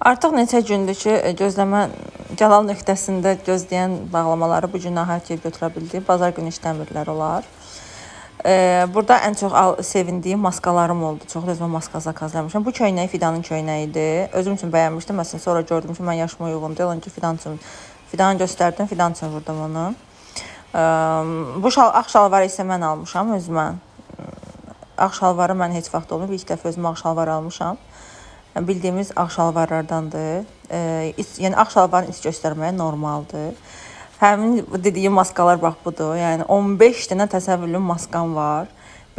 Artıq neçə gündür ki, gözləmə Cəlal nöqtəsində gözləyən bağlamaları bu gün nəhayət götürə bildim. Bazar günü işləmirlər onlar. Burada ən çox sevindiyim maskalarım oldu. Çox özümə maska zakazlamışam. Bu köynək Fidanın köynəyidir. Özüm üçün bəyənmişdim. Məsələn, sonra gördüm ki, mən yaşıma uyğun deyil. Onca Fidanı göstərdim. Fidan üçün vurdum onu. Bu ağ şalvarı isə mən almışam özümə. Ağ şalvarı mən heç vaxt olmayıb. İlk dəfə özümə ağ şalvar almışam. Bildiyimiz ağ şalvarlardandır. Yəni ağ şalvarın iç göstərməyə normaldır. Həmin dediyim maskalar bax budur. Yəni 15 dənə təsəvvürlü maskam var.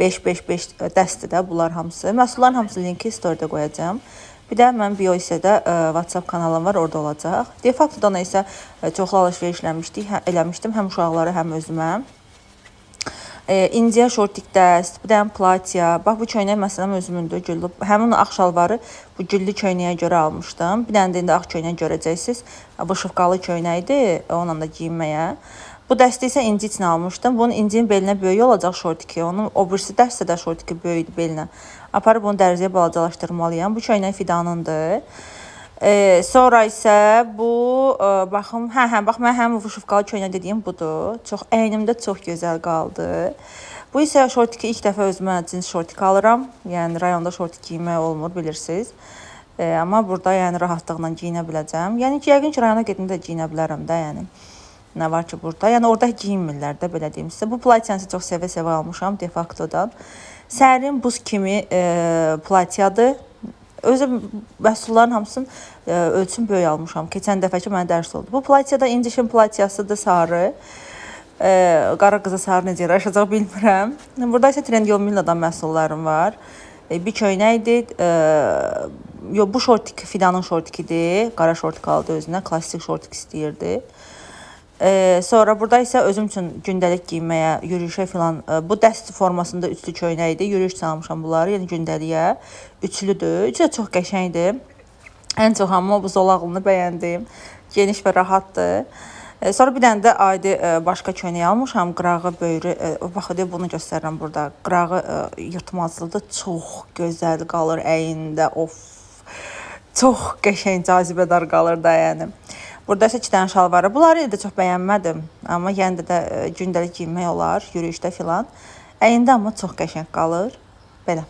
5-5-5 dəstədə bunlar hamısı. Məhsulların hamısı linki storydə qoyacağam. Bir də mən bio hissədə WhatsApp kanalım var, orada olacaq. De facto-dan isə çoxlu alış-veriş eləmişdim, həm uşaqlara, həm özümə. İndiya şortik dəst, bir dənə platya. Bax bu köynək məsələn özümündür, güllü. Həmin ağ şalvarı bu güllü köynəyə görə almışdım. Bir dənə də indi ağ köynək görəcəksiniz. Bu şıfqalı köynəkdir, onunla da giyinməyə. Bu dəsti isə inci üçün almışdım. Bunun incinin belinə böyük olacaq şortiki. Onun o birisi dəstədə şortiki böyükdür belinə. Aparıb bunu dərziyə balacalaşdırmalıyam. Bu köynək Fidanındır. Sonra isə bu baxım, bax mən həm bu şıfqalı köynək dediyim budur. Çox əynimdə çox gözəl qaldı. Bu isə şortiki ilk dəfə özümə cins şortik alıram. Yəni rayonda şortik giymək olmur, bilirsiniz. Amma burada yəni rahatlıqla giyinə biləcəm. Yəni ki, yəqin ki, rayona gedəndə də giyinə bilərəm də, yəni. Nə var ki burada? Yəni orada giyinmirlər də, belə deyim sizə. Bu platyanı çox sevə-sevə almışam de facto-dan. Sərin buz kimi platyadır. Özüm məhsulların hamısını ölçüm böyük almışam. Keçən dəfəki mənə dərs oldu. Bu platya da incişin platyasıdır, sarı. Qara qıza sarı necə yaraşacaq bilmirəm. Burada isə Trendyol Milla'dan məhsullarım var. Bir köynəkdir. Bu şortik Fidanın şortikidir. Qara şortik aldı özünə. Klassik şortik istəyirdi. Sonra burada isə özüm üçün gündəlik giyinməyə, yürüyüşə filan, bu dəst formasında üçlü köynəkdir. Yürüyüş üçün almışam bunları, yəni gündəliyə. Üçlüdür. Üçü də çox qəşəngdir. Ən çox amma bu zolağını bəyəndim. Geniş və rahatdır. Sonra bir dənə də adi başqa köynək almışam. Qırağı, böyrü, bax bunu göstərirəm burada. Qırağı yırtmazlıdır. Çox gözəl qalır əynində. Of. Çox qəşəng, cazibədar qalır da yəni. Burada isə 2 dənə şalvarı. Bunları da çox bəyənmədim. Amma yəni də gündəlik giyinmək olar, yürüyüşdə filan. Əyində amma çox qəşəng qalır. Belə.